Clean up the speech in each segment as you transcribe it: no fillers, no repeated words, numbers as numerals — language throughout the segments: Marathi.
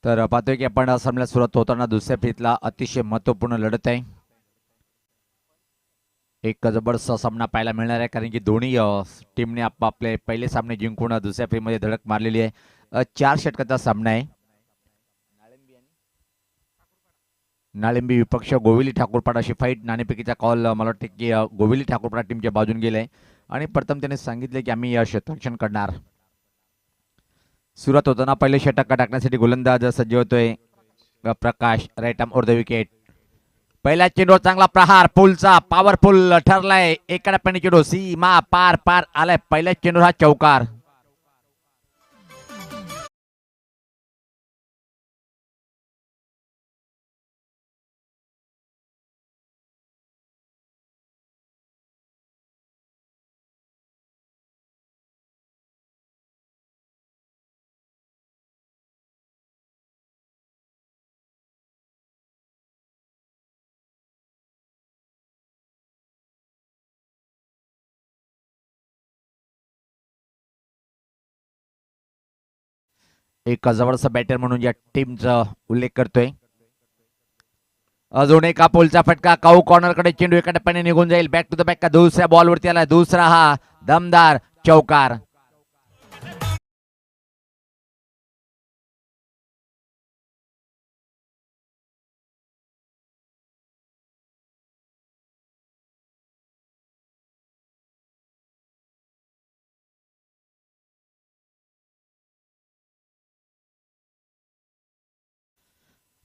तर पाहतोय की आपण सामन्याला सुरुवात होताना दुसऱ्या फेरीतला अतिशय महत्त्वपूर्ण लढत आहे. एक जबरदस्त सामना पाहायला मिळणार आहे, कारण की दोन्ही टीमने आपापले पहिले सामने जिंकून दुसऱ्या फेरीमध्ये धडक मारलेली आहे. 4 षटकाचा सामना आहे. नाळिंबी विपक्ष गोविली ठाकूरपाडा अशी फाईट. नाणेफेकीचा कॉल मला वाटते की गोविली ठाकूरपाडा टीमच्या बाजून गेलाय आणि प्रथम त्याने सांगितले की आम्ही क्षेत्ररक्षण करणार. सुरुवात होताना पहिले षटक टाकण्यासाठी गोलंदाज सज्ज होतोय Prakash, right arm over the wicket. पहिल्या चेंडूवर चांगला प्रहार, पुलचा पॉवरफुल ठरलाय. एका टप्प्याने चेंडू सीमा पार पार आलाय. पहिल्या चेंडूवर हा चौकार. एक जवळचा बॅटर म्हणून या टीमचा उल्लेख करतोय. अजून एका पोलचा फटका, काऊ कॉर्नरकडे चेंडू एका टप्प्याने निघून जाईल. बॅक टू द बॅक का दुसऱ्या बॉलवरती आला. दुसरा हा दमदार चौकार.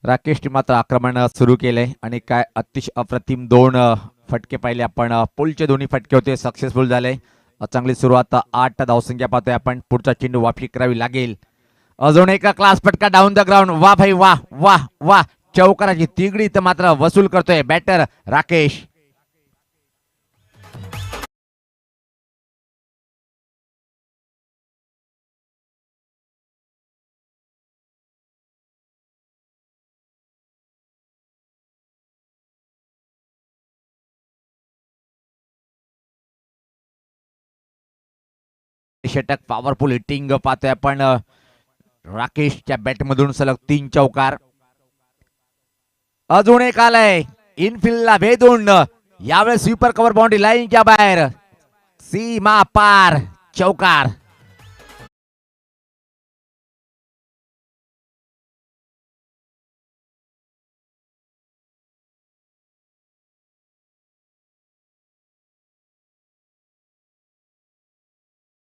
राकेशने मात्र आक्रमण सुरू केलंय आणि काय अतिशय अप्रतिम दोन फटके पाहिले आपण. पोलचे दोन्ही फटके होते, सक्सेसफुल झाले. चांगली सुरुवात. 8 धावसंख्या पाहतोय आपण. पुढचा चेंडू वापसी करावी लागेल. अजून एका क्लास फटका डाऊन द ग्राउंड. वा भाई वा वा वा. चौकाराची तिगडी तर मात्र वसूल करतोय बॅटर राकेश. षटक पॉवरफुल हिटिंग पाहतोय आपण. राकेशच्या बॅटमधून सलग 3 चौकार. अजून एक आलाय इनफिल्डला भेदून. यावेळेस स्वीपर कव्हर बाउंड्री लाईनच्या बाहेर. सीमा पार चौकार.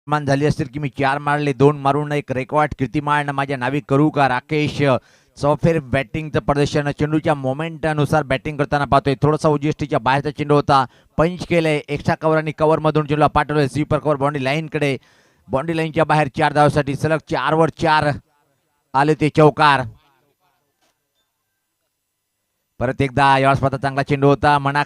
मान झाली असतील की मी 4 मारले, 2 मारून एक रेकॉर्ड कीर्तिमान माझ्या नावी करू का. राकेश चौफेर बॅटिंगचं प्रदर्शन. चेंडूच्या मोमेंटनुसार बॅटिंग करताना पाहतोय. थोडासा ओजीएसटीच्या बाहेरचा चेंडू होता, पंच केलंय. एक्स्ट्रा कव्हर आणि कव्हर मधून चेंडूला पाठवलंय स्वीपर कव्हर बाउंड्री लाईनकडे. बाउंड्री लाईनच्या बाहेर 4 धावासाठी सलग 4 वर 4 आले ते चौकार. परत एकदा यावेळेस पाहता चांगला चेंडू होता. मना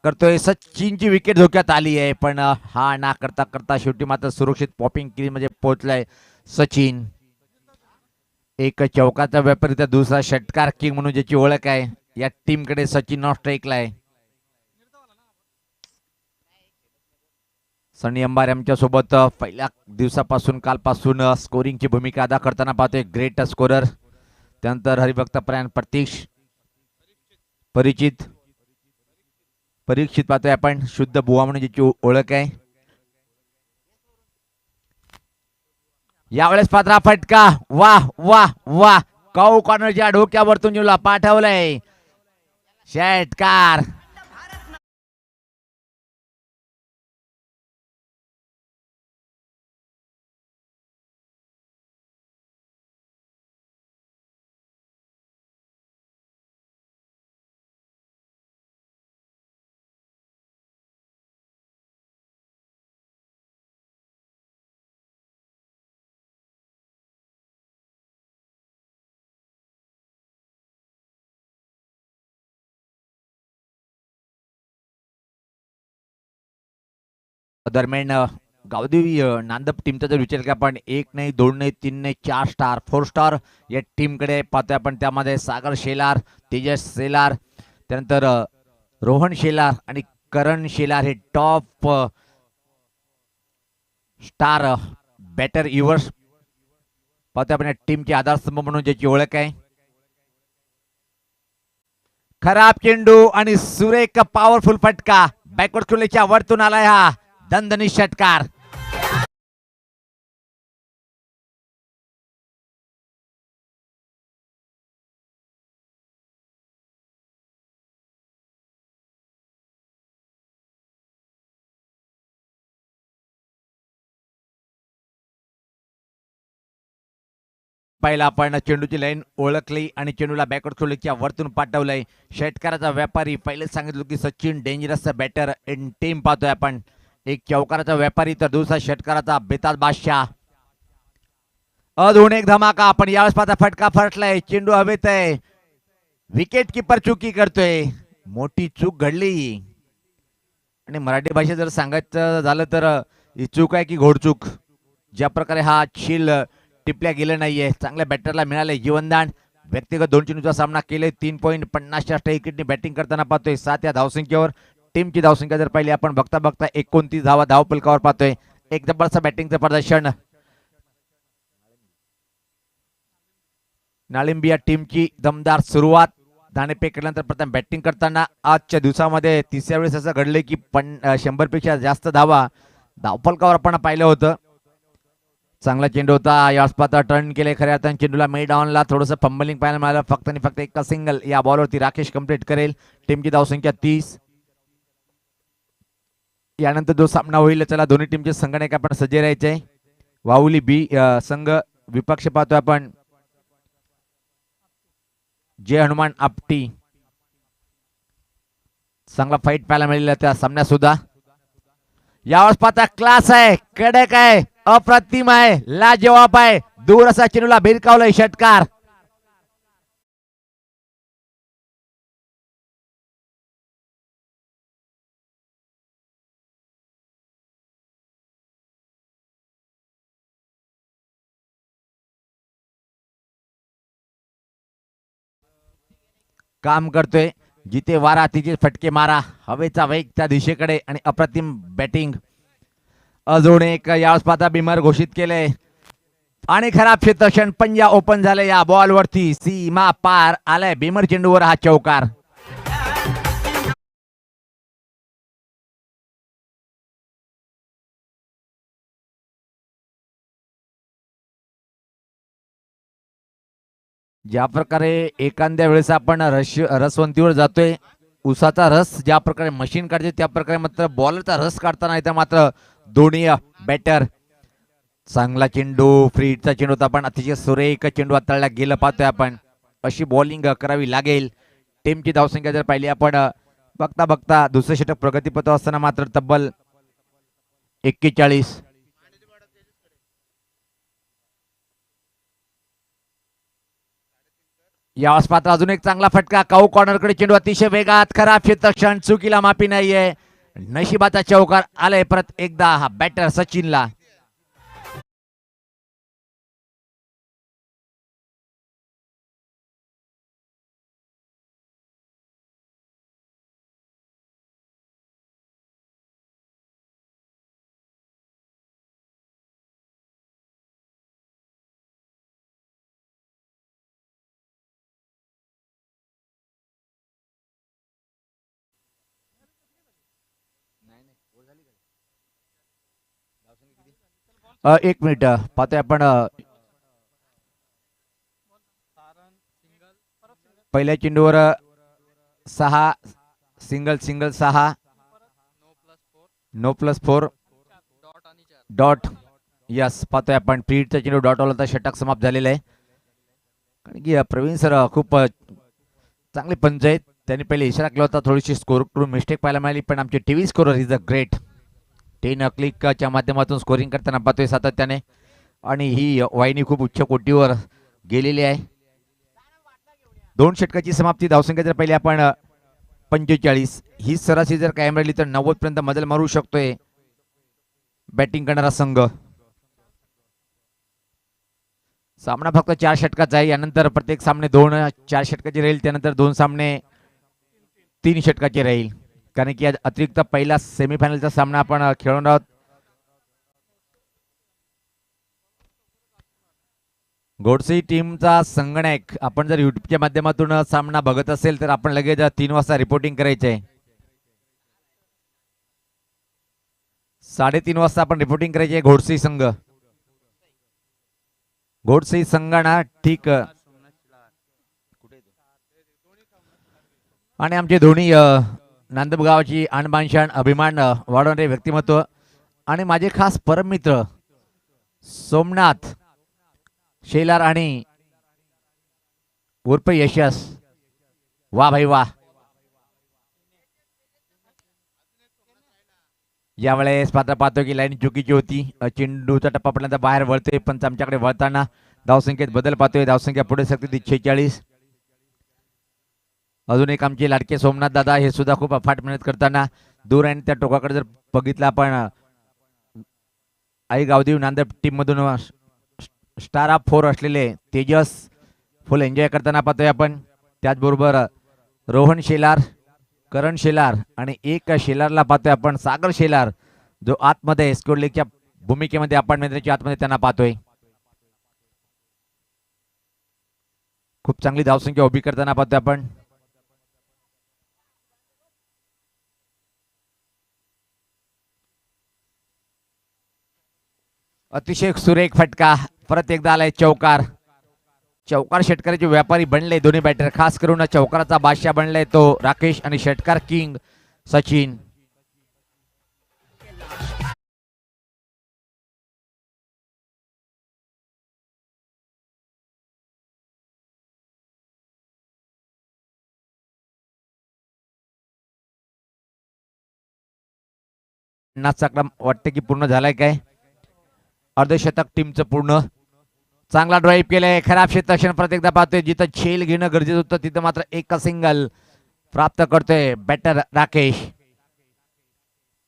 करतोय. सचिनची विकेट धोक्यात आली आहे, पण हा ना करता करता शेवटी मात्र सुरक्षित पॉपिंग क्रीज मध्ये पोहोचलाय सचिन. एक चौकाचा व्यापारी तर दुसरा षटकार किंग म्हणून ज्याची ओळख आहे या टीमकडे सचिन नॉट स्ट्राईकला आहे. सनी अंबार यांच्या सोबत पहिल्या दिवसापासून कालपासून स्कोरिंगची भूमिका अदा करताना पाहतोय. Great scorer. त्यानंतर हरिभक्त प्रयाण प्रतीक्ष, परीक्षित पाहतोय आपण. शुद्ध बुवा म्हणून ज्याची ओळख आहे. यावेळेस पात्रा फटका. वा वा वा. काऊ कॉर्नरच्या डोक्यावरतून जेवला पाठवलंय षटकार. दरम्यान गावदेवी नांदप टीमचा जर विचार केला आपण, 1 नाही 2 नाही 3 नाही 4 स्टार 4 स्टार या टीमकडे पाहतोय आपण. त्यामध्ये सागर शेलार, तेजस शेलार, त्यानंतर रोहन शेलार आणि करण शेलार हे टॉप स्टार बॅटर युवर्स पाहतोय आपण. टीमचे आधारस्तंभ म्हणून ज्याची ओळख आहे. खराब चेंडू आणि सुरेख पॉवरफुल फटका बॅकवर्ड खुलेच्या वरतून आलाय हा दणदणीत षटकार. पहिला आपण चेंडूची लाईन ओळखली आणि चेंडूला बॅकवर्ड खोलीच्या वरतून पाठवलंय. षटकाराचा व्यापारी पहिलेच सांगितलं की Sachin dangerous batter in team पाहतोय आपण. एक चौकाराचा व्यापारी तर दुसरा षटकाराचा बेताज बादशाह. अजून एक धमाका. आपण यावेळेस पाहता फटका फटलाय, चेंडू हवेत आहे. विकेट किपर चुकी करतोय, मोठी चूक घडली. आणि मराठी भाषेत जर सांगायचं झालं तर ही चूक आहे की घोडचूक. ज्या प्रकारे हा शिल टिपल्या गेलं नाहीये, चांगल्या बॅटरला मिळाले जीवनदान. व्यक्तिगत 2 चेंडूचा सामना केले. 3.50च्या विकेटने बॅटिंग करताना पाहतोय. 7 या धावसंख्येवर टीमची धावसंख्या जर पाहिली आपण बघता बघता 29 धावा धावपलकावर पाहतोय. एक जबरदस्त बॅटिंगचं प्रदर्शन. नाळिंबिया टीमची दमदार सुरुवात. नाणेफेक केल्यानंतर प्रथम बॅटिंग करताना आजच्या दिवसामध्ये तिसऱ्या वेळेस असं घडले की 100 पेक्षा जास्त धावा धावफलकावर आपण पाहिलं होतं. चांगला चेंडू होता. या पाहता टर्न केले खऱ्या अर्थाने चेंडूला मिड ऑनला थोडंसं फंबलिंग पाहायला मिळालं. फक्त आणि फक्त एका सिंगल या बॉलवरती राकेश कंप्लीट करेल. टीमची धावसंख्या 30. यानंतर जो सामना होईल चला दोन्ही टीमचे संघटक आपण सज्ज राहायचे. वाहुली बी संघ विपक्ष पाहतोय आपण जय हनुमान आपटी. चांगला फाईट पाहायला मिळाला त्या सामन्यात सुद्धा. यावेळेस पाहता क्लास आहे, कडक आहे, अप्रतिम आहे, लाजवाब आहे. दूर असा चेंडूला भिरकावलाय षटकार. काम करतोय. जिथे वारा तिथे फटके मारा. हवेचा वेग त्या दिशेकडे आणि अप्रतिम बॅटिंग. अजून एक यावेळेस पाहता बिमर घोषित केले आणि खराब क्षेत्रक्षण. पंजा ओपन झाले या बॉलवरती. सीमा पार आलाय बिमर चेंडूवर हा चौकार. ज्या प्रकारे एखाद्या वेळेस आपण रसवंतीवर जातोय, उसाचा रस ज्या प्रकारे मशीन काढते त्या प्रकारे मात्र बॉलरचा रस काढताना इथं मात्र दोन्ही बॅटर. चांगला चेंडू, फ्रीडचा चेंडू होता पण अतिशय सुरेख चेंडू हाताळला गेलं पाहतोय आपण. अशी बॉलिंग करावी लागेल. टीमची धावसंख्या जर पाहिली आपण बघता बघता दुसरे षटक प्रगतीपथ असताना मात्र तब्बल 41. यावेळेस पात्र अजून एक चांगला फटका. काऊ कॉर्नरकडे चेंडू अतिशय वेगात. खराब क्षेत्रक्षण, चुकीला माफी नाहीये. नशिबाचा चौकार आलाय परत एकदा हा बॅटर सचिनला. एक मिनिट पाहतोय आपण. पहिल्या चेंडूवर 6 सिंगल सिंगल 6 +4 डॉट. यस पाहतोय आपण फ्रीडचा चेंडू डॉट आला तर षटक समाप्त झालेलं आहे. कारण की प्रवीण सर खूप चांगले पंच आहेत. त्यांनी पहिले इशारा केला होता थोडीशी स्कोर करून मिस्टेक पाहायला मिळाली पण आमचे TV scorer is a great. 10 क्लिकच्या माध्यमातून स्कोरिंग करताना पाहतोय सातत्याने आणि ही वाहिनी खूप उच्च कोटीवर गेलेली आहे. 2 षटकाची समाप्ती. धावसंख्या जर पहिले आपण 45. ही सरासरी जर कायम राहिली तर 90 पर्यंत मजल मारू शकतोय बॅटिंग करणारा संघ. सामना फक्त 4 षटकाचा आहे. यानंतर प्रत्येक सामने 4 षटकाचे राहील. त्यानंतर 2 सामने 3 षटकाचे राहील. कारण की अतिरिक्त पहिला सेमीफायनलचा सामना आपण खेळून आहोत. गोडसे टीमचा संगणक आपण जर युट्यूबच्या माध्यमातून सामना बघत असेल तर आपण लगेच 3 वाजता रिपोर्टिंग करायचे. 3:30 वाजता आपण रिपोर्टिंग करायचे. घोडसी संघ, घोडसी संघाना ठीक. आणि आमचे दोन्ही नांदब गावाची आणबाणशान अभिमान वाढवणारे व्यक्तिमत्व आणि माझे खास परममित्र सोमनाथ शेलार आणि उर्फ यशस. वा भाई वा. यावेळेस पात्र पाहतो की लाईन चुकीची होती. चेंडूचा टप्पा पडल्यानंतर बाहेर वळतोय पण आमच्याकडे वळताना धावसंख्येत बदल पाहतोय. धावसंख्या पुढे सकते 46. अजून एक आमचे लाडके सोमनाथ दादा हे सुद्धा खूप अफाट मेहनत करताना दूर आणि त्या टोकाकडे जर बघितलं आपण आई गावदेव नांदेड टीम मधून स्टार ऑफ 4 असलेले तेजस फुल एन्जॉय करताना पाहतोय आपण. त्याचबरोबर रोहन शेलार, करण शेलार आणि एक शेलारला पाहतोय आपण सागर शेलार जो आतमध्ये स्कोर लीगच्या भूमिकेमध्ये आपण मैदानाच्या आतमध्ये त्यांना पाहतोय. खूप चांगली धावसंख्या उभी करताना पाहतोय आपण. अतिशय सुरेख फटका परत एकदा आलाय. चौकार, चौकार षटकाराचे व्यापारी बनले दोन्ही बॅटर. खास करून चौकाराचा बादशाह बनलाय तो राकेश आणि षटकार किंग सचिन. वाटतं की पूर्ण झालाय काय. अर्धशतक टीमचं पूर्ण. चांगला ड्राईव्ह केलाय. खराब क्षेत्ररक्षण परत एकदा पाहतोय. जिथं छेल घेणं गरजेचं होतं तिथं मात्र एक सिंगल प्राप्त करतोय बॅटर राकेश.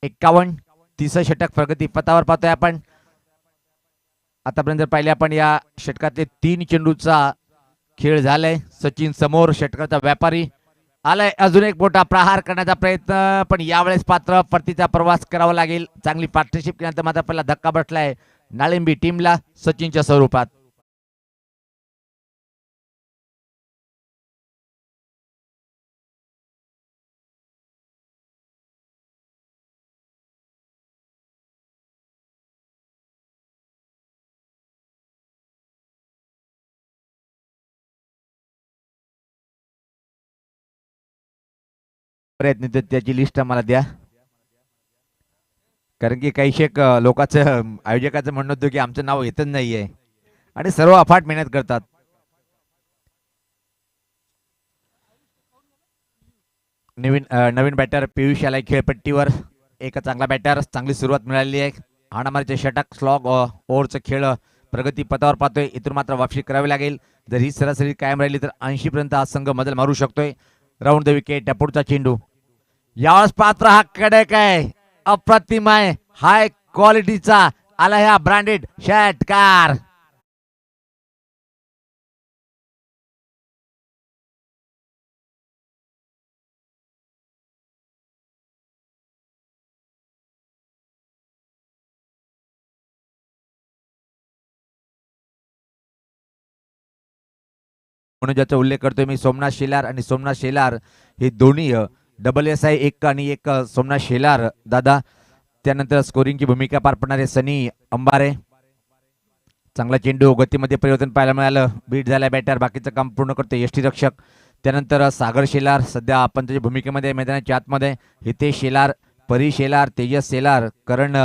51. 30 षटक प्रगती पथावर पाहतोय आपण. आतापर्यंत जर पाहिले आपण या षटकातले 3 चेंडूचा खेळ झालाय. सचिन समोर, षटकाचा व्यापारी आलाय. अजून एक मोठा प्रहार करण्याचा प्रयत्न पण यावेळेस पात्र परतीचा प्रवास करावा लागेल. चांगली पार्टनरशिप केल्यानंतर मात्र पहिला धक्का बसलाय नाळिंबी टीमला सचिनच्या स्वरूपात. प्रयत्न त्याची लिस्ट आम्हाला द्या. कारण की काही शेक लोकांचं आयोजकाचं म्हणणं होतं की आमचं नाव येतच नाहीये आणि सर्व अफाट मेहनत करतात. नवीन बॅटर पियुष आलाय खेळपट्टीवर. एक चांगला बॅटर, चांगली सुरुवात मिळाली आहे. हाणामारीचे षटक स्लॉग ओव्हरचा खेळ प्रगती पथावर पाहतोय. इथून मात्र वापसी करावी लागेल. जर ही सरासरी कायम राहिली तर 80 पर्यंत हा संघ मजल मारू शकतोय. Round the wicket. पुढचा चेंडू यावेळेस पात्र हा कडक आहे, अप्रतिम आहे, हाय क्वालिटीचा आला ह्या ब्रँडेड षटकार. म्हणून ज्याचा उल्लेख करतोय मी सोमनाथ शेलार आणि सोमनाथ शेलार हे दोन्ही डबल एस आय एक आणि एक सोमनाथ शेलार दादा. त्यानंतर स्कोरिंगची भूमिका पार पडणारे सनी अंबारे. चांगला चेंडू, गतीमध्ये परिवर्तन पाहायला मिळालं. बीट झाला बॅटर, बाकीचं काम पूर्ण करतो यष्टी रक्षक. त्यानंतर सागर शेलार सध्या आपण त्याच्या भूमिकेमध्ये मैदानाच्या आतमध्ये. हितेश शेलार, परी शेलार, तेजस शेलार, करण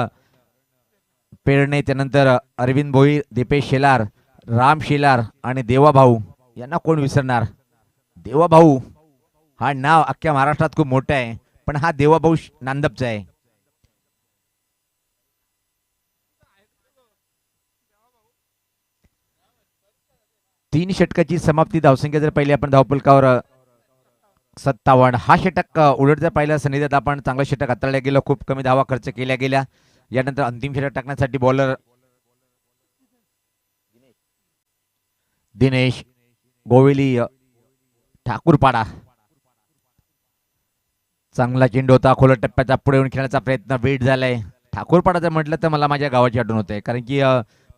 पेरणे, त्यानंतर अरविंद भोईर, दीपेश शेलार, राम शेलार आणि देवाभाऊ. यांना कोण विसरणार. देवाभाऊ हा नाव अख्ख्या महाराष्ट्रात खूप मोठं आहे, पण हा देवाभाऊ नांदबचा आहे. तीन षटकाची समाप्ती धावसंख्या जर पाहिली आपण धावफलकावर 57. हा षटक उलट जर पाहिलं सनिदात आपण चांगलं षटक हाताळलं गेलं, खूप कमी धावा खर्च केल्या गेल्या. यानंतर अंतिम षटक टाकण्यासाठी बॉलर दिनेश गोविली ठाकूरपाडा. चांगला चेंडू होता, खोलट टप्प्याचा पुढे येऊन खेळण्याचा प्रयत्न वेट झालाय. ठाकूरपाडा जर म्हटलं तर मला माझ्या गावाची आठवण होते, कारण की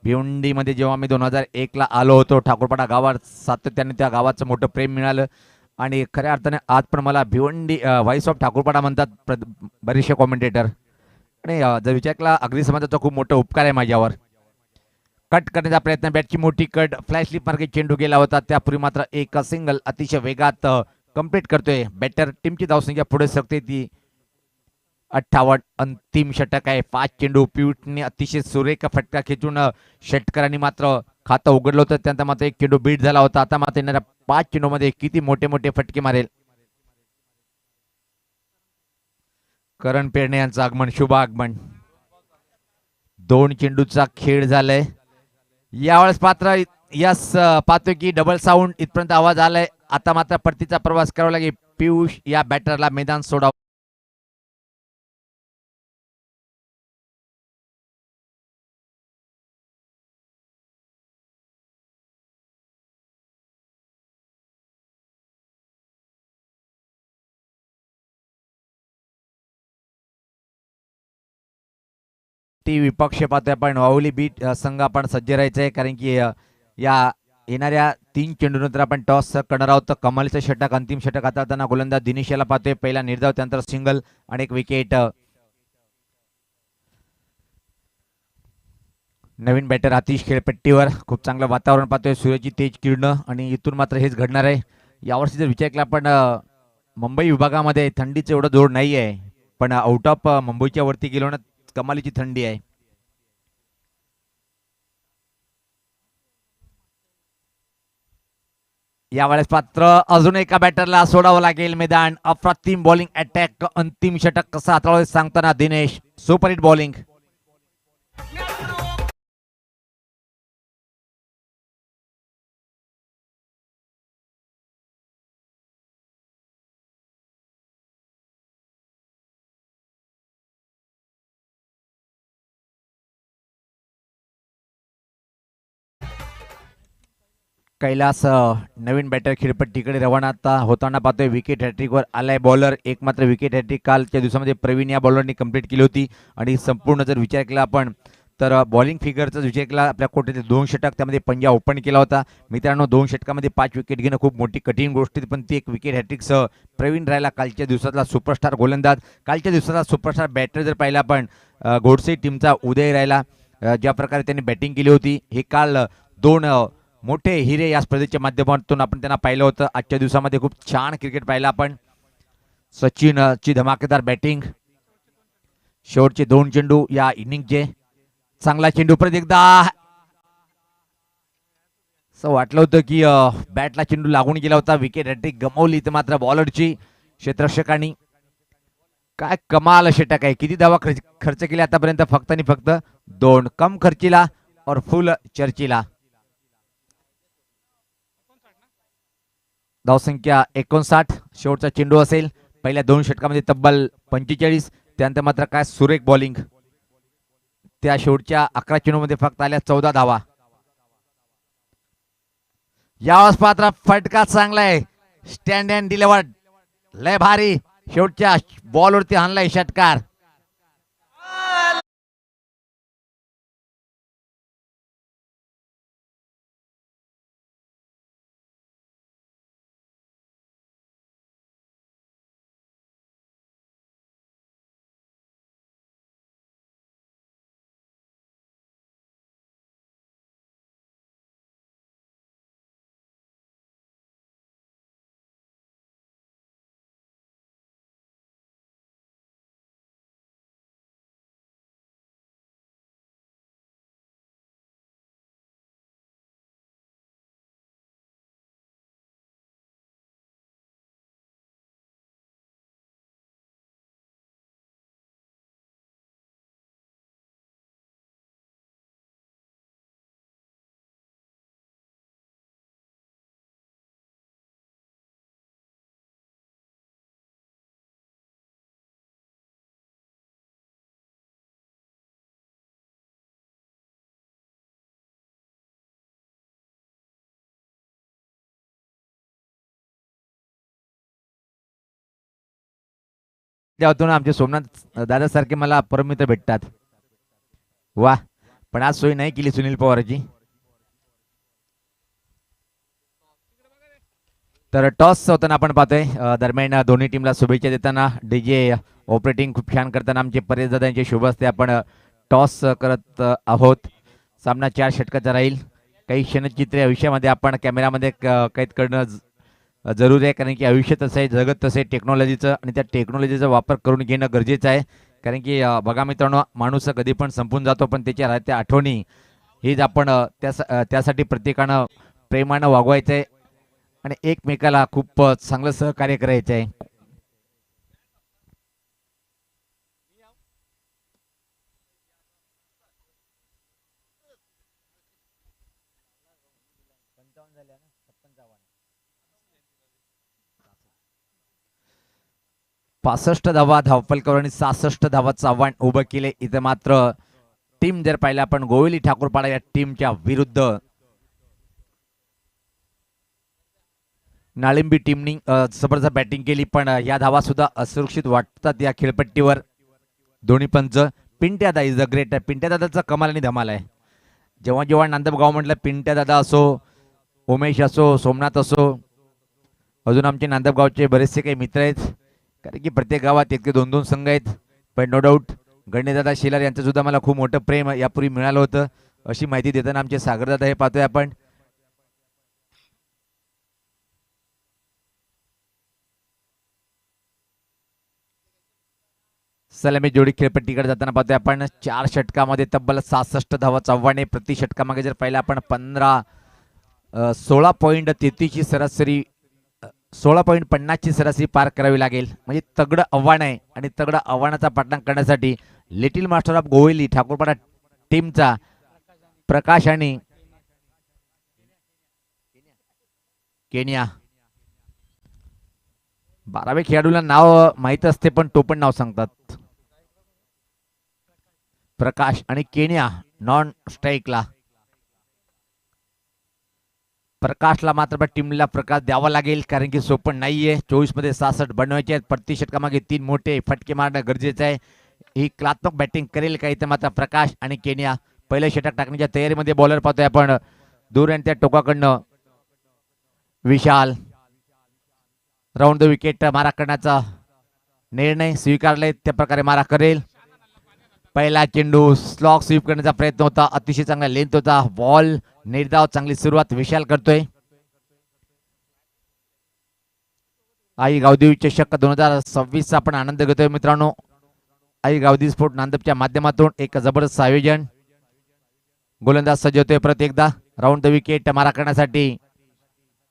भिवंडीमध्ये जेव्हा मी 2001ला आलो होतो, ठाकूरपाडा गावात सातत्याने त्या गावाचं मोठं प्रेम मिळालं आणि खऱ्या अर्थाने आज पण मला भिवंडी व्हॉइस ऑफ ठाकूरपाडा म्हणतात बरेचसे कॉमेंटेटर. आणि जर विचार केला अगदी समाजाचा खूप मोठा उपकार आहे माझ्यावर. कट करण्याचा प्रयत्न, बॅटची मोठी कट, फ्लॅश स्लिप मार्गे चेंडू गेला होता, त्यापूर्वी मात्र एक सिंगल अतिशय वेगात कंप्लीट करतोय. बॅटर टीमची धावसंख्या पुढे सरकते ती 58. अंतिम षटक आहे. 5 चेंडू. पियुटने अतिशय सुरेख फटका खेचून षटकरांनी मात्र खातं उघडलं होतं. त्यानंतर मात्र एक चेंडू बीट झाला होता. आता मात्र येणाऱ्या 5 चेंडूमध्ये किती मोठे मोठे फटके मारेल. करण पेडणे यांचं आगमन, शुभ आगमन. 2 चेंडूचा खेळ झालाय यावेळेस. पात्र यस पाहतोय की डबल साऊंड इथपर्यंत आवाज आलाय. आता मात्र परतीचा प्रवास करावा लागेल. पियुष या बॅटरला मैदान सोडावं. ती विपक्ष पाहतोय आपण. वाहुली बीट संघ आपण सज्ज राहायचं आहे, कारण की या येणाऱ्या 3 चेंडूनंतर आपण टॉस करणार आहोत. कमालीचं षटक, अंतिम षटक हाताळताना गोलंदाज दिनेश याला पाहतोय. पहिला निर्धाव, त्यानंतर सिंगल आणि एक विकेट. नवीन बॅटर आतिश खेळपट्टीवर. खूप चांगलं वातावरण पाहतोय, सूर्याची तेज किरण, आणि इथून मात्र हेच घडणार आहे. यावर्षी जर विचार केला आपण मुंबई विभागामध्ये थंडीचं एवढं जोर नाही आहे, पण आउट ऑफ मुंबईच्या वरती गेलो ना कमालीची थंडी आहे. यावेळेस पात्र अजून एका बॅटरला सोडावं लागेल मैदान. अप्रतिम बॉलिंग अटॅक. अंतिम षटक कसं हाताळावं सांगताना दिनेश. Superhit bowling. कैलास नवीन बॅटर खेळपट्टीकडे रवाना आता होताना पाहतोय. विकेट हॅट्रिकवर आलाय बॉलर. एक मात्र विकेट हॅट्रिक कालच्या दिवसामध्ये प्रवीण या बॉलरनी कंप्लीट केली होती. आणि संपूर्ण जर विचार केला आपण तर बॉलिंग फिगरचा विचार केला आपल्या कोर्टातील 2 षटक, त्यामध्ये पंजा ओपन केला होता. मित्रांनो, 2 षटकामध्ये 5 विकेट घेणं खूप मोठी कठीण गोष्ट, पण ती एक विकेट हॅट्रिकसह प्रवीण राहिला कालच्या दिवसातला सुपरस्टार गोलंदाज. कालच्या दिवसातला सुपरस्टार बॅटर जर पाहिला आपण गोडसे टीमचा उदय राहिला. ज्या प्रकारे त्यांनी बॅटिंग केली होती, हे काल 2 मोठे हिरे या स्पर्धेच्या माध्यमातून आपण त्यांना पाहिलं होतं. आजच्या दिवसामध्ये खूप छान क्रिकेट पाहिलं आपण. सचिनची धमाकेदार बॅटिंग. शेवटचे 2 चेंडू या इनिंगचे. चांगला चेंडू परत एकदा. असं वाटलं होतं की बॅटला चेंडू लागून गेला होता. विकेट हॅट्रिक गमावली तर मात्र बॉलरची. क्षेत्ररक्षकांनी काय कमाल षटक आहे. किती धावा खर्च केले आतापर्यंत? फक्त आणि फक्त 2. कम खर्चीला और फुल चर्चीला. धावसंख्या 59. शेवटचा चेंडू असेल. पहिल्या 2 षटकामध्ये तब्बल 45. त्यानंतर मात्र काय सुरेख बॉलिंग. त्या शेवटच्या 11 चेंडूमध्ये फक्त आल्या 14 धावा. यावेळेस पात्र फटका चांगला आहे. Stand and delivered. लय भारी. शेवटच्या बॉलवरती हाणलाय षटकार. त्यातून आमचे सोमनाथ दादासारखे मला परममित्र भेटतात. वा. पण आज सोय नाही केली सुनील पवारची. तर टॉस होताना आपण पाहतोय दरम्यान दोन्ही टीमला शुभेच्छा देताना डीजे ऑपरेटिंग खूप छान करताना आमचे परेश दादा यांचे शुभ असते. आपण टॉस करत आहोत. सामना 4 षटकाचा राहील. काही क्षणचित्रे आयुष्यामध्ये आपण कॅमेरामध्ये कैद करणं जरुरी आहे, कारण की आयुष्य तसं आहे, जगत तसं आहे टेक्नॉलॉजीचं, आणि त्या टेक्नॉलॉजीचा वापर करून घेणं गरजेचं आहे. कारण की बघा मित्रांनो, माणूस कधी पण संपून जातो, पण त्याच्या राहत्या आठवणी हीच आपण त्यासाठी प्रत्येकानं प्रेमानं वागवायचं आहे आणि एकमेकाला खूप चांगलं सहकार्य करायचं आहे. पासष्ट धावा धावफलकावर आणि 66 धावाचं आव्हान उभं केले. इथं मात्र टीम जर पाहिलं आपण गोविली ठाकूरपाडा या टीमच्या विरुद्ध नाळिंबी टीमनी जबरदस्त बॅटिंग केली, पण या धावा सुद्धा असुरक्षित वाटतात या खेळपट्टीवर. दोन्ही पंच. पिंट्या दादा इज द ग्रेट. पिंट्या दादाचा कमाल आणि धमाल आहे. जेव्हा जेव्हा नांदगाव म्हटलं, पिंट्या दादा असो, उमेश असो, सोमनाथ असो, अजून आमचे नांदगावचे बरेचसे काही मित्र आहेत, कारण की प्रत्येक गावात एक ते दोन दोन संघ आहेत. पण नो डाऊट गणेशदादा शेलार यांचं सुद्धा मला खूप मोठं प्रेम यापूर्वी मिळालं होतं. अशी माहिती देताना आमचे सागरदादा हे पाहतोय आपण. सलामी जोडी खेळपट्टीकडे जाताना पाहतोय आपण. 4 षटकामध्ये तब्बल 66 धावाचं आव्हान आहे. प्रति षटकामागे जर पाहिलं आपण 16.33 ची सरासरी, 16.50 ची सरासरी पार करावी लागेल. म्हणजे तगडं आव्हान आहे, आणि तगडं आव्हानाचा पाठलाग करण्यासाठी लिटिल मास्टर ऑफ गोविली ठाकूरपाडा टीमचा प्रकाश आणि केनिया, 12व्या खेळाडूला नाव माहीत असते, पण तो पण नाव सांगतात. प्रकाश आणि केनिया नॉन स्ट्राईकला. प्रकाशला मात्र टीमला प्रकाश द्यावा लागेल, कारण की सोपं नाहीये. 24 मध्ये 66 बनवायचे आहेत. प्रति षटकामागे 3 मोठे फटके मारणं गरजेचं आहे. ही कलात्मक बॅटिंग करेल का इथं मात्र प्रकाश आणि केनिया. पहिलं षटक टाकण्याच्या तयारीमध्ये बॉलर पाहतोय आपण. दूर आणि त्या टोकाकडनं विशाल राऊंड द विकेट मारा करण्याचा निर्णय स्वीकारलाय, त्या प्रकारे मारा करेल. पहिला चेंडू स्लॉग स्वीप करण्याचा प्रयत्न होता, अतिशय चांगला लेंथ होता बॉल. निर्धाव चांगली सुरुवात विशाल करतोय. आई गावदेवी चषक 2026 चा आपण आनंद घेतोय मित्रांनो. आई गावदेवी स्पोर्ट नांदपच्या माध्यमातून एक जबरदस्त आयोजन. गोलंदाज सज्ज होतोय परत एकदा राऊंड द विकेट मारा करण्यासाठी.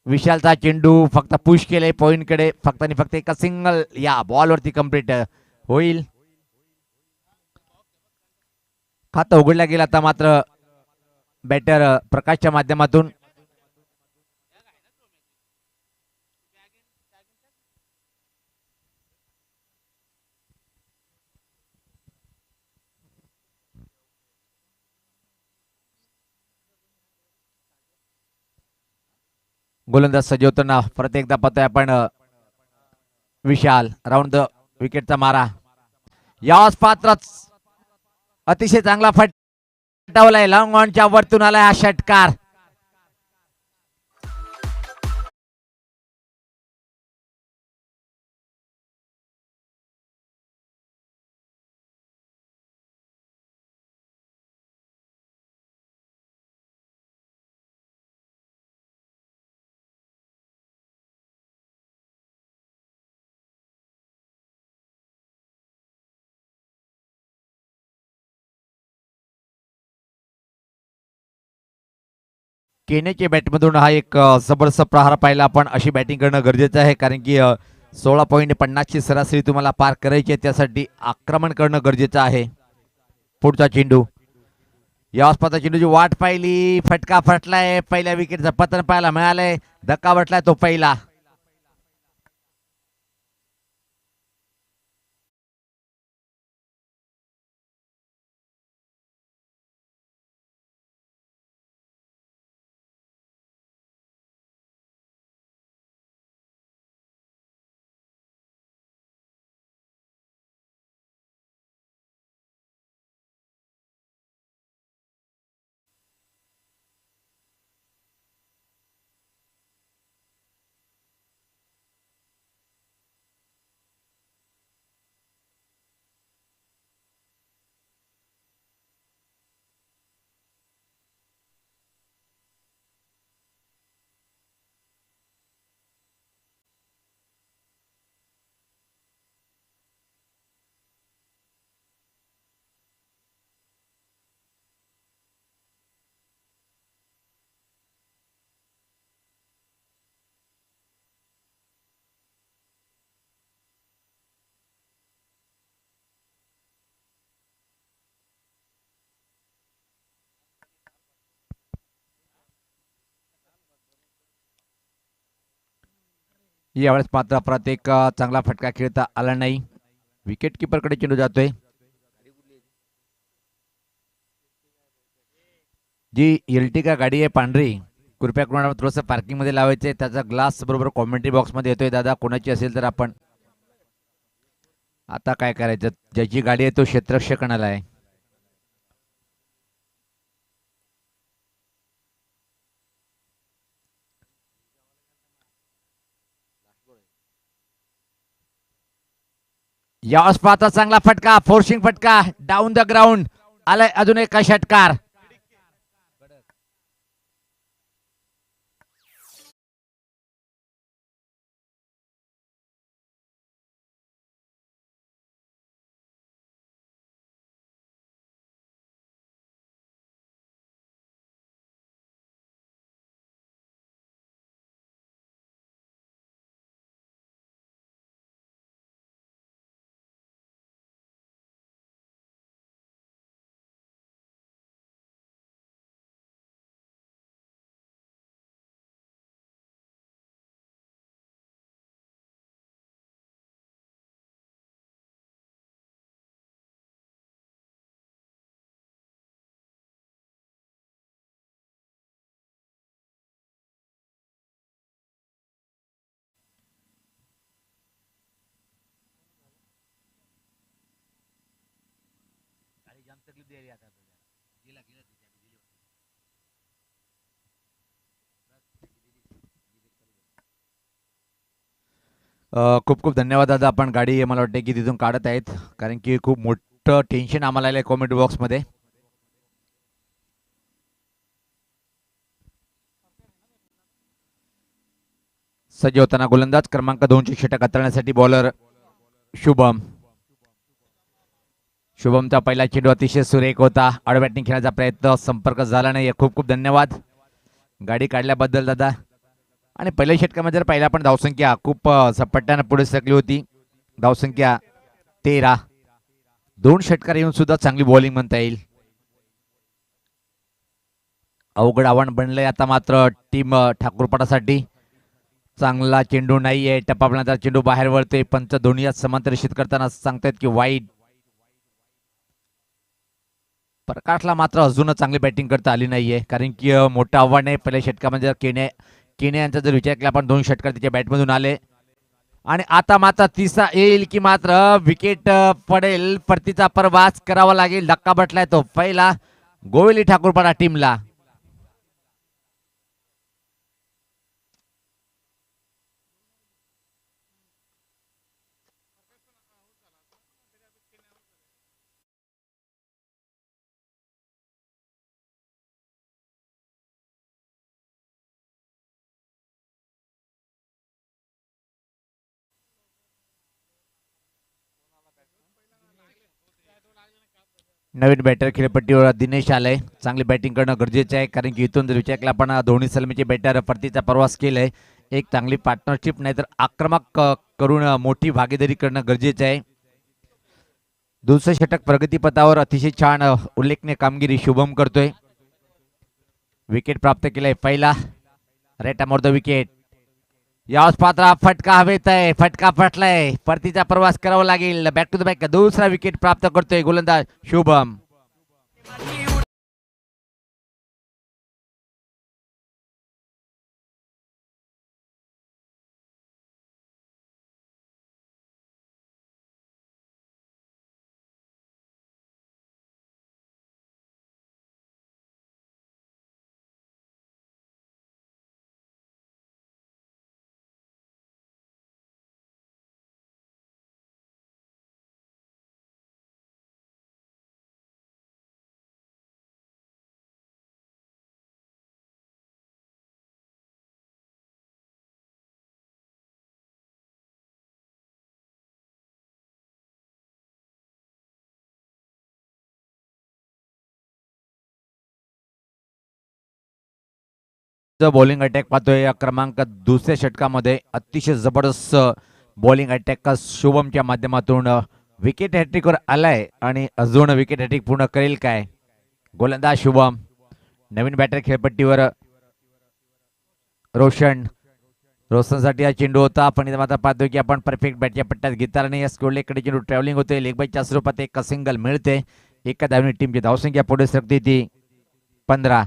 विशालचा चेंडू फक्त पुश केले पॉइंट कडे, फक्त आणि फक्त एका सिंगल या बॉल वरती कंप्लीट होईल. खातं उघडला गेला आता मात्र बॅटर प्रकाशच्या माध्यमातून. गोलंदाज सज्ज होताना परत एकदा पाहतोय आपण. विशाल राऊंड द विकेटचा मारा. याच पात्रच अतिशय चांगला फटकावलाय. लॉंग ऑनच्या वरतून आलाय हा षटकार. केनेच्या बॅटमधून हा एक जबरदस्त प्रहार पाहिला आपण. अशी बॅटिंग करणं गरजेचं आहे, कारण की 16.50 ची सरासरी तुम्हाला पार करायची आहे, त्यासाठी आक्रमण करणं गरजेचं आहे. पुढचा चेंडू. या आसपासचा चेंडूची वाट पाहिली, फटका फटलाय. पहिल्या विकेटचं पतन पाहायला मिळालंय. धक्का बसलाय तो पहिला. यावेळेस मात्र परत एक चांगला फटका खेळता आला नाही. विकेट किपरकडे चेंडू जातोय. जी इल्टिगा गाडी आहे पांढरी, कृपया कोणाला थोडंसं पार्किंगमध्ये लावायचं आहे. त्याचा ग्लास बरोबर कॉमेंट्री बॉक्समध्ये येतोय. दादा कोणाची असेल तर आपण आता काय करायचं, ज्याची गाडी आहे तो क्षेत्ररक्षकणाला आहे. यावेळेस पाहता चांगला फटका, फोर्सिंग फटका डाऊन द ग्राउंड आलाय. अजून एक षटकार. खूप खूप धन्यवाद दादा. आपण गाडी मला वाटते की तिथून काढत आहेत, कारण की खूप मोठं टेन्शन आम्हाला आलं कॉमेंट बॉक्समध्ये. सज्ज होताना गोलंदाज क्रमांक 2चे षटक हाताळण्यासाठी बॉलर शुभम. शुभमचा पहिला चेंडू अतिशय सुरेख होता. आड बॅटिंग खेळण्याचा प्रयत्न, संपर्क झाला नाही. खूप खूप धन्यवाद गाडी काढल्याबद्दल दादा. आणि पहिल्या षटकामध्ये जर पाहिला पण धावसंख्या खूप झपाट्यानं पुढे सरकली होती. धावसंख्या 13. 2 षटकार येऊन सुद्धा चांगली बॉलिंग म्हणता येईल. अवघड आव्हान बनलंय आता मात्र टीम ठाकूरपटासाठी. चांगला चेंडू नाहीये, टपापल्यानंतर चेंडू बाहेर वळतोय. पंच दोन्ही समांतरित करताना सांगतायत की वाईड. प्रकाशला मात्र अजून चांगली बॅटिंग करता आली नाहीये, कारण की मोठं आव्हान आहे. पहिल्या षटकामध्ये केने यांचा जर विचार केला आपण 2 षटकार त्याच्या बॅटमधून आले. आणि आता मात्र तिसरा येईल की मात्र विकेट पडेल. परतीचा प्रवास करावा लागेल. धक्का बसलाय तो पहिला गोवेली ठाकूरपाडा टीमला. नवीन बॅटर खेळपट्टीवर दिनेश आलंय. चांगली बॅटिंग करणं गरजेचं आहे, कारण की इथून जर विचार केला आपण दोन्ही सलमीचे बॅटर परतीचा प्रवास केलाय. एक चांगली पार्टनरशिप नाही तर आक्रमक करून मोठी भागीदारी करणं गरजेचं आहे. दुसरं षटक प्रगतीपथावर अतिशय छान उल्लेखनीय कामगिरी शुभम करतोय. विकेट प्राप्त केलाय पहिला. Rate अमोर the wicket. यावेळेस पात्रा फटका हवेत आहे. फटका फटलाय. परतीचा प्रवास करावा लागेल. Back to the back. दुसरा विकेट प्राप्त करतोय गोलंदाज शुभम. बॉलिंग अटॅक पाहतोय क्रमांक 2ऱ्या षटकामध्ये. अतिशय जबरदस्त बॉलिंग अटॅक शुभमच्या माध्यमातून विकेट हॅट्रिकवर आलाय. आणि अजून विकेट हॅट्रिक पूर्ण करेल काय गोलंदाज शुभम. नवीन बॅटर खेळपट्टीवर रोशन. रोशनसाठी हा चेंडू होता, पण इथं मात्र पाहतोय की आपण परफेक्ट बॅटच्या पट्ट्यात घेताना नाही. स्कोरलेकडे चेंडू ट्रॅव्हलिंग होते, लेग बायच्या स्वरूपात एक सिंगल मिळते. एका धावने टीमची धावसंख्या पुढे सरकते ती 15.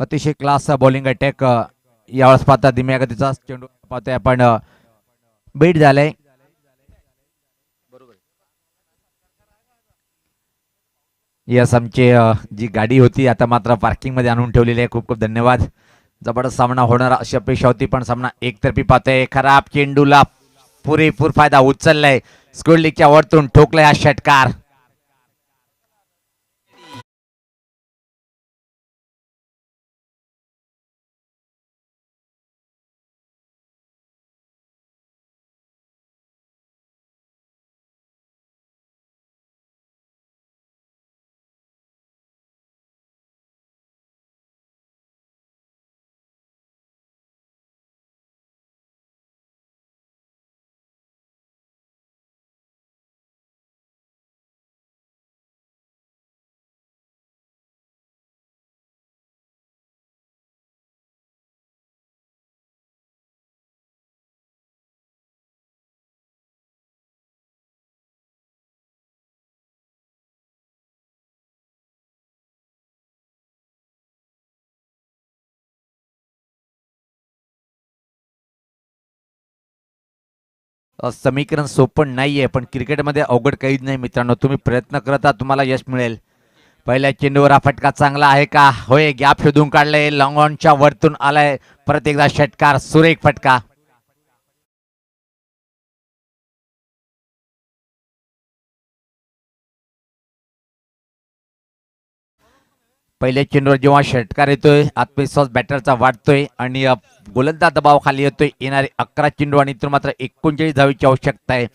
अतिशय क्लास बॉलिंग अटॅक यावेळेस पाहता धीम्या गतीचा चेंडू पाहतोय आपण बीट झालाय. यस, आमची जी गाडी होती आता मात्र पार्किंग मध्ये आणून ठेवलेली आहे. खूप खूप धन्यवाद. जबरदस्त सामना होणार अशी अपेक्षा होती, पण सामना एकतर्फी पाहतोय. खराब चेंडूला पुरेपूर फायदा उचललाय. स्कोर लीगच्या वरतून ठोकलाय हा षटकार. समीकरण सोपं नाहीये, पण क्रिकेटमध्ये अवघड काहीच नाही मित्रांनो. तुम्ही प्रयत्न करता, तुम्हाला यश मिळेल. पहिल्या चेंडूवर हा फटका चांगला आहे का? होय, गॅप शोधून काढलाय. लॉंग ऑनच्या वरतून आलाय. परत एकदा षटकार, सुरेख फटका. पहिल्या चेंडूवर जेव्हा षटकार येतोय, आत्मविश्वास बॅटरचा वाढतोय आणि गोलंदाज दबावाखाली येतोय. येणारे 11 चेंडू आणि इथून मात्र 39 धावेची आवश्यकता आहे.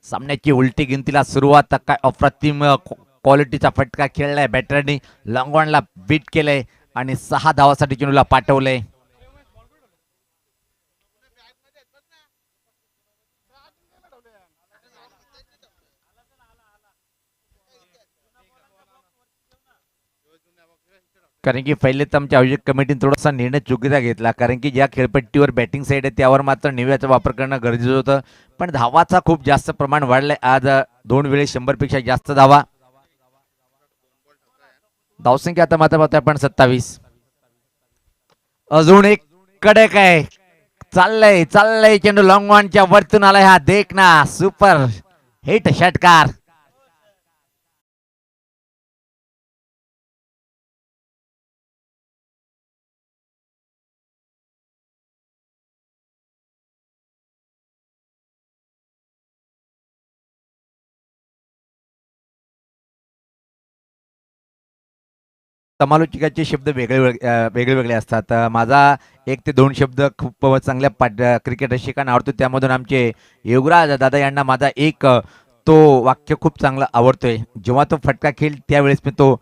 सामन्याची उलटी गिनतीला सुरुवात. काय अप्रतिम क्वालिटीचा फटका खेळलाय बॅटरनी. लॉंगॉनला बीट केलंय आणि 6 धावासाठी चेंडूला पाठवलंय. कारण की पहिले तर आमच्या आयोजक कमिटीने थोडासा निर्णय चुकीचा घेतला, कारण की ज्या खेळपट्टीवर बॅटिंग साईड आहे त्यावर मात्र निव्याचा वापर करणं गरजेचं होतं. पण धावाचा खूप जास्त प्रमाण वाढलंय आज. 2 वेळेस 100 पेक्षा जास्त धावा. धावसंख्या आता मात्र पाहतोय आपण 27. अजून एक कडक आहे. चाललंय चाललंय चेंडू लॉंग ऑनच्या वरतून आलाय. हा देख ना, सुपर हिट षटकार. समालोचकाचे शब्द वेगळे वेगळे असतात. माझा 1 ते 2 शब्द खूप चांगल्या क्रिकेट रसिकांना आवडतो. त्यामधून आमचे युवराज दादा यांना माझा एक तो वाक्य खूप चांगला आवडतोय. जेव्हा तो फटका खेळ त्यावेळेस मी तो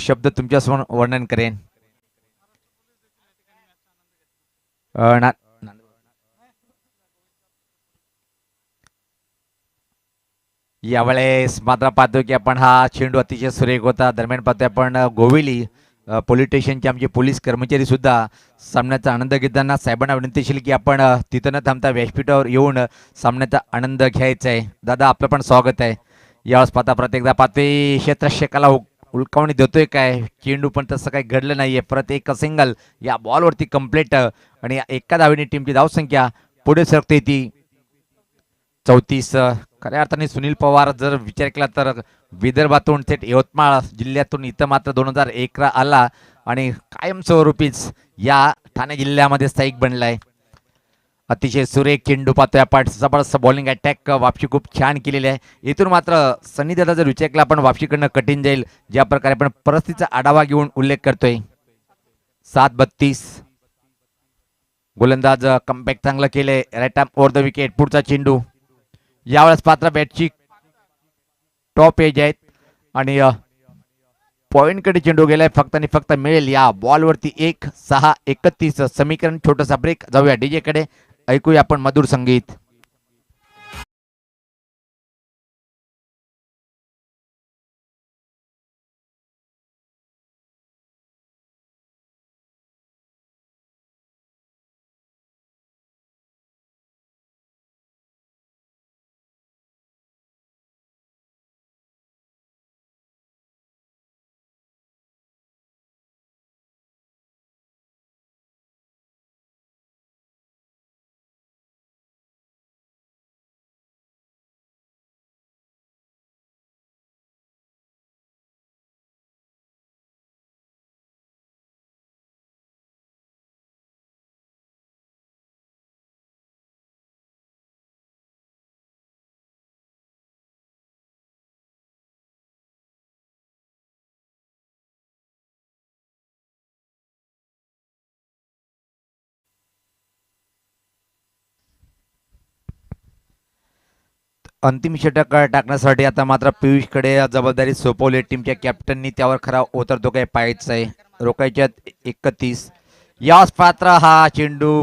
शब्द तुमच्यासमोर वर्णन करेन. ना- यावेळेस मात्र पाहतो की आपण हा चेंडू अतिशय सुरेख होता. दरम्यान पाहतोय आपण गोविली पोलीस स्टेशनचे आमचे पोलीस कर्मचारी सुद्धा सामन्याचा आनंद घेताना साहेबांना विनंतीशील की आपण तिथं न थांबता व्यासपीठावर येऊन सामन्याचा आनंद घ्यायचा आहे. दादा, आपलं पण स्वागत आहे. यावेळेस पाहता प्रत्येकदा पाहते क्षेत्ररक्षकाला उलकावणी देतोय काय चेंडू, पण तसं काही घडलं नाहीये. परत एक सिंगल या बॉलवरती कंप्लीट आणि एका धावेने टीमची धावसंख्या पुढे सरकते ती 34. खऱ्या अर्थाने सुनील पवार जर विचार केला तर विदर्भातून थेट यवतमाळ जिल्ह्यातून इथं मात्र 2011 आला आणि कायमस्वरूपीच या ठाणे जिल्ह्यामध्ये स्थायिक बनलाय. अतिशय सुरेख चेंडू पाहतोय आपण. जबरदस्त बॉलिंग अटॅक, वापशी खूप छान केलेली आहे. इथून मात्र सनी दादा जर विचार केला आपण वापशी करणं कठीण जाईल. ज्या प्रकारे आपण परिस्थितीचा आढावा घेऊन उल्लेख करतोय. 7:32. गोलंदाज कमबॅक चांगलं केलंय. Right arm over the wicket. पुढचा चेंडू. यावेळेस पात्र बॅटची टॉप एज आहेत आणि पॉइंटकडे चेंडू गेलाय. फक्त आणि फक्त मिळेल या बॉलवरती 1-6-31. समीकरण छोटसा ब्रेक. जाऊया डीजे कडे. ऐकूया आपण मधुर संगीत. अंतिम षटक टाकण्यासाठी आता मात्र पियुषकडे जबाबदारी सोपवली. टीमच्या कॅप्टननी त्यावर खरा उतरतो काय पाहायचं आहे. रोखायच्यात 31. याच पात्र हा चेंडू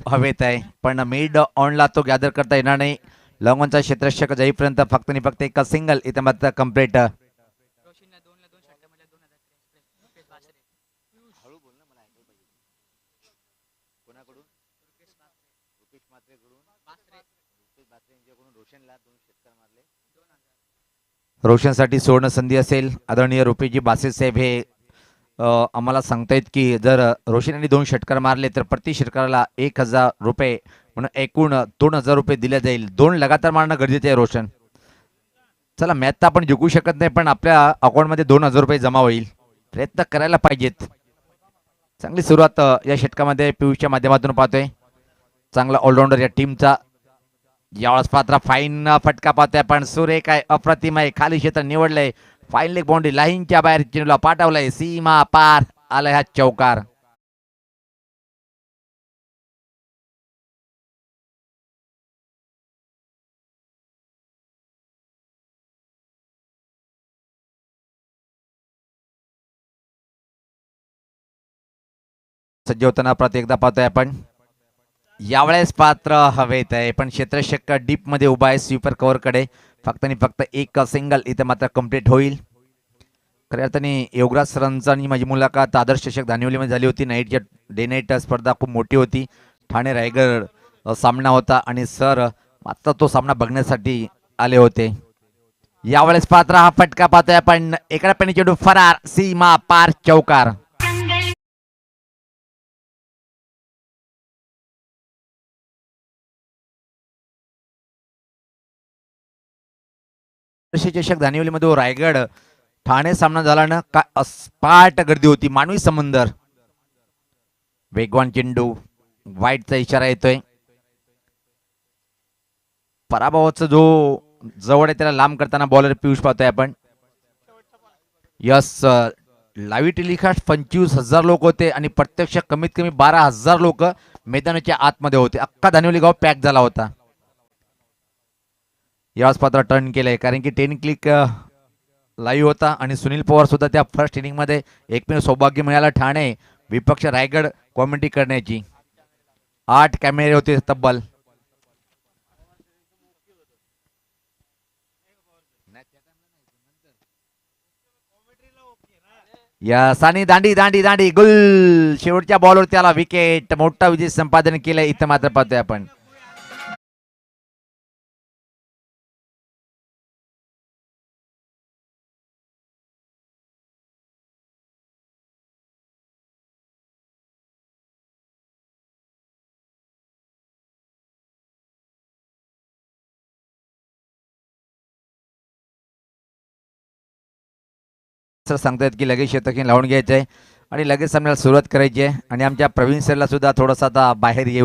हवेत आहे, पण मिड ऑनला तो गॅदर करता येणार नाही. लॉंगॉनचा क्षेत्ररक्षक जाईपर्यंत फक्त आणि फक्त एक सिंगल इथं मात्र कम्प्लीट. रोशनसाठी सुवर्ण संधी असेल. आदरणीय रुपेशजी बासे साहेब हे आम्हाला सांगतायत की जर रोशन यांनी 2 षटकार मारले तर प्रति षटकाराला 1000 रुपये म्हणून एकूण 2000 रुपये दिले जाईल. 2 लगातार मारणं गरजेचं आहे रोशन. चला मॅच तर आपण जिंकू शकत नाही, पण आपल्या अकाउंटमध्ये 2000 रुपये जमा होईल. प्रयत्न करायला पाहिजेत. चांगली सुरुवात या षटकामध्ये पियुषच्या माध्यमातून पाहतोय. चांगला ऑलराऊंडर या टीमचा. यावेळेस पात्र फाईन फटका पाहतोय, पण सुरेख आहे, अप्रतिम आहे. खाली क्षेत्र निवडलंय. फाईन लेग बाउंड्री लाईनच्या बाहेर चेंडूला पाठवलंय. सीमा पार आलाय हा चौकार. सज्ज होताना परत एकदा पाहतोय आपण. यावेळेस पात्र हवेत आहे, पण क्षेत्ररक्षक डीप मध्ये उभा आहे स्वीपर कव्हर कडे. फक्त आणि फक्त एक सिंगल इथे मात्र कम्प्लीट होईल. खऱ्या अर्थाने योगराज सरांचा आणि माझी मुलाखत आदर्श चषक धानिवलीमध्ये झाली होती. नाईटच्या डे नाईट स्पर्धा खूप मोठी होती. ठाणे रायगड सामना होता आणि सर मात्र तो सामना बघण्यासाठी आले होते. यावेळेस पात्र हा फटका पाहतोय आपण. एकडा पेनी चेंडू फरार. सीमा पार चौकार. चषक धानिवलीमध्ये रायगड ठाणे सामना झाला ना, का अस्पाट गर्दी होती. मानवी समंदर. वेगवान चेंडू. वाईटचा इशारा येतोय. पराभवाचा जो जवळ आहे त्याला लांब करताना बॉलर पियुष पाहतोय आपण. यस, लाईव्ह टेलिकास्ट 25,000 लोक होते आणि प्रत्यक्ष कमीत कमी 12,000 लोक मैदानाच्या आतमध्ये होते. अख्खा धानिवली गाव पॅक झाला होता. यावेळेस पात्र टर्न केलंय, कारण की 10 क्लिक लाईव्ह होता आणि सुनील पवार सुद्धा त्या फर्स्ट इनिंग मध्ये एकमेव सौभाग्य मिळालं ठाणे विपक्ष रायगड कॉमेंट्री करण्याची. 8 कॅमेरे होते तब्बल. या सानी दांडी दांडी दांडी गुल. शेवटच्या बॉलवर त्याला विकेट. मोठा विजय संपादन केलंय इथं मात्र पाहतोय आपण. सर सांगतायत की लगेच शतकी लावून घ्यायचंय आणि लगेच सामन्याला सुरुवात करायची आहे. आणि आमच्या प्रवीण सरला सुद्धा थोडासा आता बाहेर येऊ